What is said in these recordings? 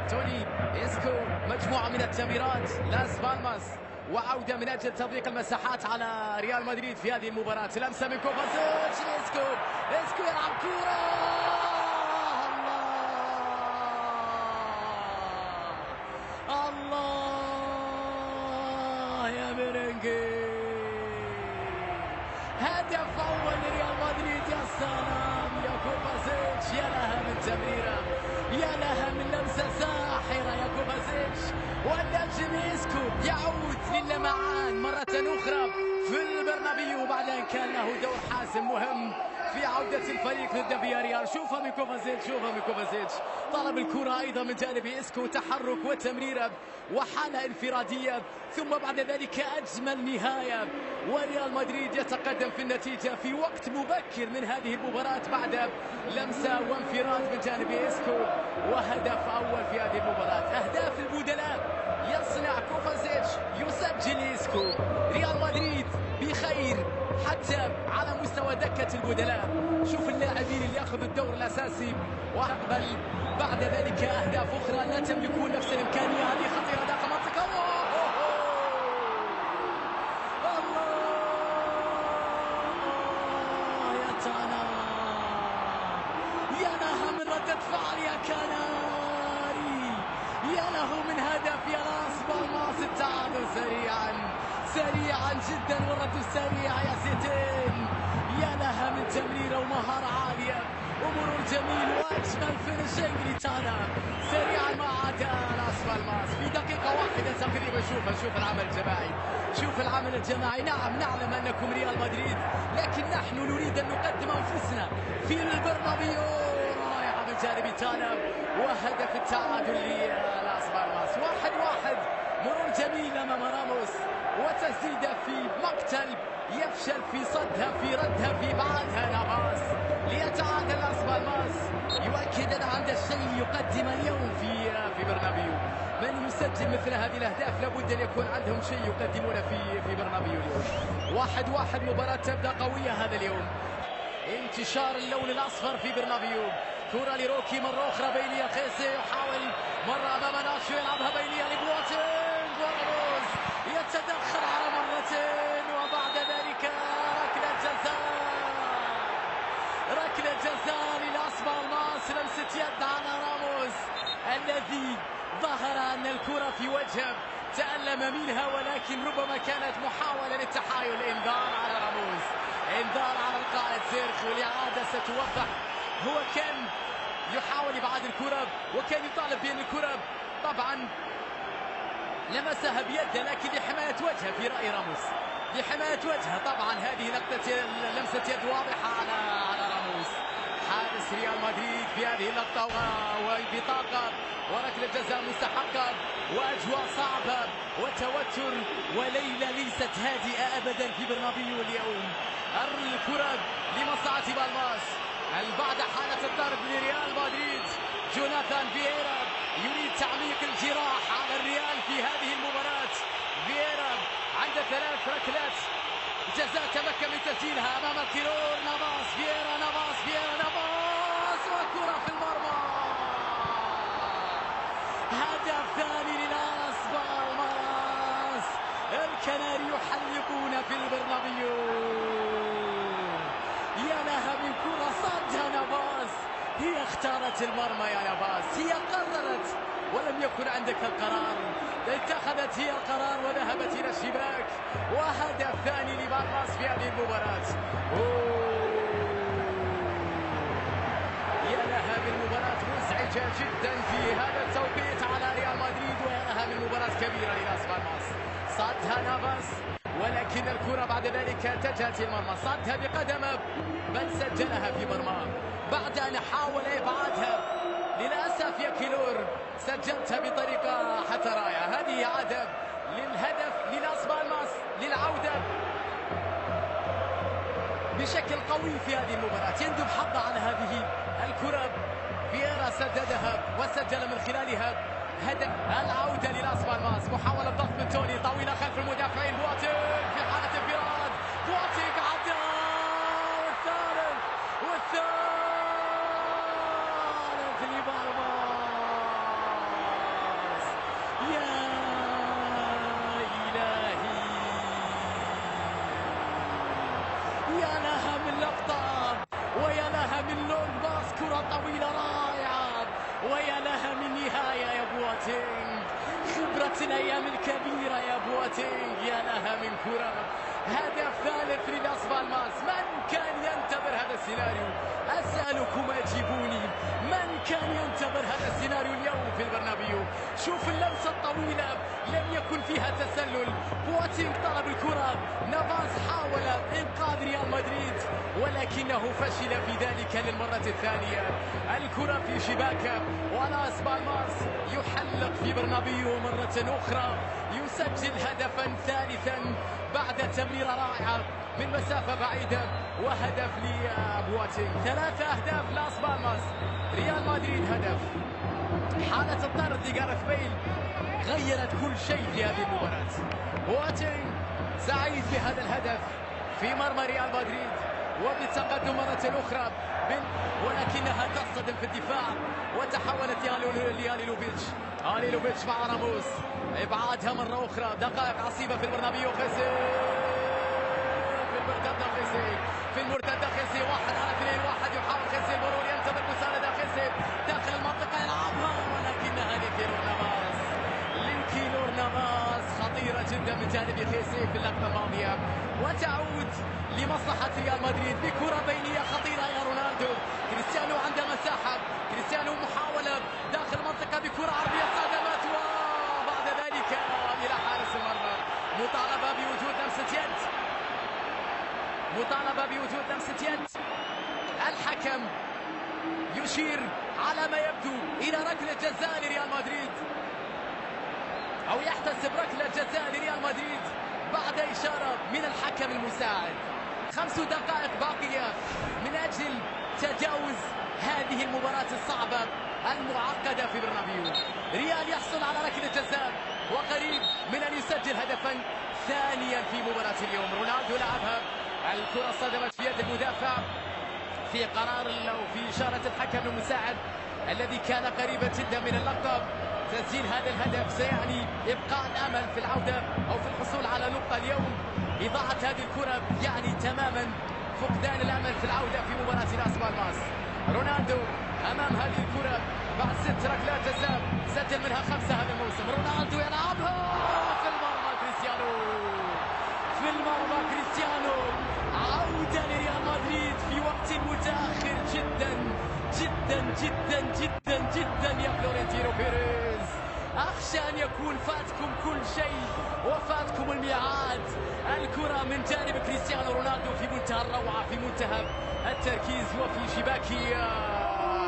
توني إسكو، مجموعة من التمريرات لاس بالماس وعودة من أجل تضييق المساحات على ريال مدريد في هذه المباراة. لمسة من كوفازيتش إسكو يلعب كورة، الله الله يا ميرينجي، هدف أول لريال مدريد. يا سلام يا كوفازيتش، يا لها من تمريرة، يا لها من لمسة ساحرة يا كوفازيتش. والنجم إسكو يعود للمعان مرة أخرى في البرنابيو بعد أن كان له دور حاسم مهم في عودة الفريق ضد فياريال. شوفها من كوفازيتش، شوفها من كوفازيتش، طلب الكرة أيضا من جانب إسكو، تحرك وتمريرة وحالة انفرادية، ثم بعد ذلك أجمل نهاية، وريال مدريد يتقدم في النتيجة في وقت مبكر من هذه المباراة بعد لمسة وانفراد من جانب إسكو وهدف أول في هذه المباراة. أهداف البدلاء يصنع كوفازيتش، يسجل إسكو، ريال مدريد بخير حتى على مستوى دكة البدلاء. شوف اللاعبين اللي ياخذ الدور الأساسي وأقبل بعد ذلك أهداف أخرى لا تملكون نفس الإمكانية. هذه خطيرة داخل منطقة، يا لها من ردة فعل يا كناري، يا له من هدف يا لاس بالماس. التعادل سريعا جدا، والرد سريع يا سيتين، يا لها من تمريرة ومهارة عالية ومرور جميل واجمل فينيشنج لتانا سريعا مع اداء لاس بالماس في دقيقة واحدة تقريبا. شوف العمل الجماعي، شوف العمل الجماعي. نعم نعلم انكم ريال مدريد، لكن نحن نريد ان نقدم انفسنا في البرنابيو. رائعة من جانب تانا وهدف التعادل للاس بالماس. 1-1، مرور جميل امام راموس وتسديدة في مقتل، يفشل في صدها في ردها في ابعادها نافاس ليتعادل لاس بالماس. يؤكد ان عنده شيء يقدم اليوم في برنابيو. من يسجل مثل هذه الاهداف لابد ان يكون عندهم شيء يقدمونه في برنابيو اليوم. 1-1، مباراة تبدا قوية هذا اليوم. انتشار اللون الاصفر في برنابيو. كرة لروكي مرة اخرى، بينيا خيسي يحاول مرة امام ناشو، يلعبها بينيا لبواتينج، وراموس يتدخل على مرتين وبعد ذلك ركلة جزاء للاس بالماس. لمسة يد على راموس الذي ظهر ان الكرة في وجهه، تألم منها ولكن ربما كانت محاولة للتحايل. انذار على راموس، انذار على القائد سيرخ، والإعادة ستوضح. هو كان يحاول ابعاد الكرة وكان يطالب بان الكرة طبعا لمسها بيده، لكن لحماية وجهه في رأي راموس، لحماية وجهه. طبعا هذه لمسة يد واضحة على راموس حارس ريال مدريد في هذه اللقطة، وبطاقة وركلة جزاء مستحقة وأجواء صعبة وتوتر وليلة ليست هادئة أبدا في برنابيو اليوم. الكرة لمصلحة بالماس بعد حالة الضرب لريال مدريد. جوناثان فييرا يريد تعميق الجراح على الريال في هذه المباراة. فييرا عنده 3 ركلات جزاء تمكن من تسجيلها امام الكيرور. نافاس، فييرا، والكرة في المرمى. هدف ثاني للاس بالماس. الكناري يحلقون في البرنابيو. يا لها من كرة صدها نافاس، هي اختارت المرمى يا نافاس، هي قررت ولم يكن عندك القرار، اتخذت هي القرار وذهبت الى الشباك. وهدف ثاني لبالماس في هذه المباراة. يا لها من مباراة مزعجة جدا في هذا التوقيت على ريال مدريد، ويا لها من مباراة كبيرة للاس بالماس. صدها نافاس ولكن الكرة بعد ذلك اتجهت المرمى، صدها بقدمه بل سجلها في مرماه بعد ان حاول ابعادها. للاسف يا كيلور سجلتها بطريقة حتى رائعة. هذه عادة للهدف للاس بالماس للعودة بشكل قوي في هذه المباراة. يندب حظه على هذه الكرة. فييرا سددها وسجل من خلالها هدف العودة للاس بالماس. محاولة ضغط من توني طويلة خلف المدافعين. بواتينج في حالة انفراد، بواتينج عدى، والثالث لبالماس. ويا لها من نهاية يا بواتينج، خبرة الأيام الكبيرة يا بواتينج، يا لها من كرة. هدف ثالث للاس بالماس. من كان ينتظر هذا السيناريو؟ أسألكم أجيبوني، من كان ينتظر هذا السيناريو اليوم في البرنابيو؟ شوف اللمسة الطويلة لم يكن فيها تسلل، بواتينج طلب الكرة، نافاس حاول إنقاذ ريال مدريد ولكنه فشل في ذلك للمرة الثانية. الكرة في شباكه ولاس بالماس يحلق في برنابيو مرة أخرى، يسجل هدفا ثالثا بعد تمريرة رائعة من مسافة بعيدة وهدف لبواتينج. 3 أهداف لاس بالماس، ريال مدريد هدف. حالة الطرد لجارث بيل غيرت كل شيء في هذه المباراة. بواتينج سعيد بهذا الهدف في مرمى ريال مدريد وبالتقدم مرة أخرى ولكنها تصطدم في الدفاع وتحولت لياليلوفيتش مع راموس، ابعادها مرة أخرى. دقائق عصيبة في البرنابيو. خيسي في المرتدة خيسي 1-2-1 يحاول خيسي المرور، ينتظر مساندة خيسي داخل المنطقة يلعبها ولكنها لكيلور نافاس خطيرة جدا من جانب خيسي في اللقطة الماضية، وتعود لمصلحة ريال مدريد بكرة بينية خطيرة يا رونالدو. كريستيانو عنده مساحة، كريستيانو محاولة داخل المنطقة بكرة عرضية صدمت وبعد ذلك إلى حارس المرمى. مطالبة بوجود لمسة يد. الحكم يشير على ما يبدو إلى ركلة جزاء لريال مدريد، أو يحتسب ركلة جزاء لريال مدريد بعد إشارة من الحكم المساعد. 5 دقائق باقية من أجل تجاوز هذه المباراة الصعبة المعقدة في برنابيو. ريال يحصل على ركلة جزاء وقريب من أن يسجل هدفا ثانيا في مباراة اليوم. رونالدو لعبها، الكرة صدمت في يد المدافع في قرار أو في إشارة الحكم المساعد الذي كان قريبا جدا من اللقب. تسجيل هذا الهدف سيعني إبقاء الأمل في العودة أو في الحصول على نقطة اليوم. إضاعة هذه الكرة يعني تماما فقدان الأمل في العودة في مباراة لاس بالماس. رونالدو أمام هذه الكرة بعد 6 ركلات جزاء سجل منها 5 هذا الموسم. رونالدو يلعبها في المرمى كريستيانو. عودة لريال مدريد في وقت متأخر جدا جدا جدا جدا جدا يا فلورنتينو بيريز. أخشى أن يكون فاتكم كل شيء وفاتكم الميعاد. الكرة من جانب كريستيانو رونالدو في منتهى الروعة، في منتهى التركيز وفي شباك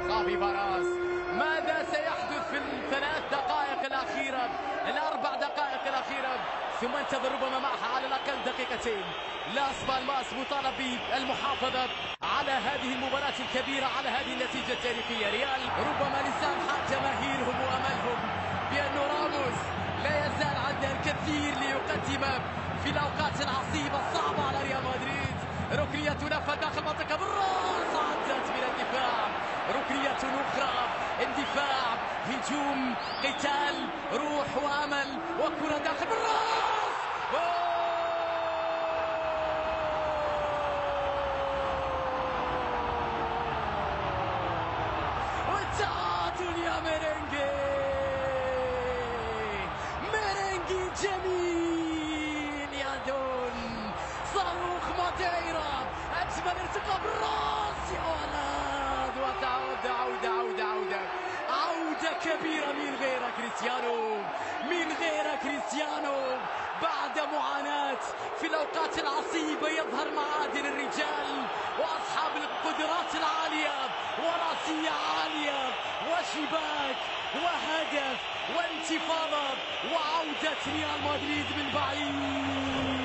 خافي باراس. ماذا سيحدث في ال3 دقائق الأخيرة، ال4 دقائق الأخيرة؟ ثم انتظر ربما معها على الأقل دقيقتين. لاس بالماس مطالب بالمحافظة على هذه المباراة الكبيرة، على هذه النتيجة التاريخية. ريال ربما لسان حال جماهيرهم وأملهم بأن راموس لا يزال عنده الكثير ليقدم في الأوقات العصيبة الصعبة على ريال مدريد. ركنية لفة داخل منطقة بالراس عدت من الدفاع، ركنية أخرى، اندفاع، هجوم، قتال، روح وأمل، وكرة داخل بالراس. والتعادل يا ميرينجي جميل يا دون. صاروخ ماديرا، أجمل ارتقاء بالراس يا ولد. وتعود عودة كبيرة من غير كريستيانو. بعد معاناة في الأوقات العصيبة يظهر معادن الرجال وأصحاب القدرات العالية وراسية عالية وشباك وهدف وانتفاضة وعودة ريال مدريد من بعيد.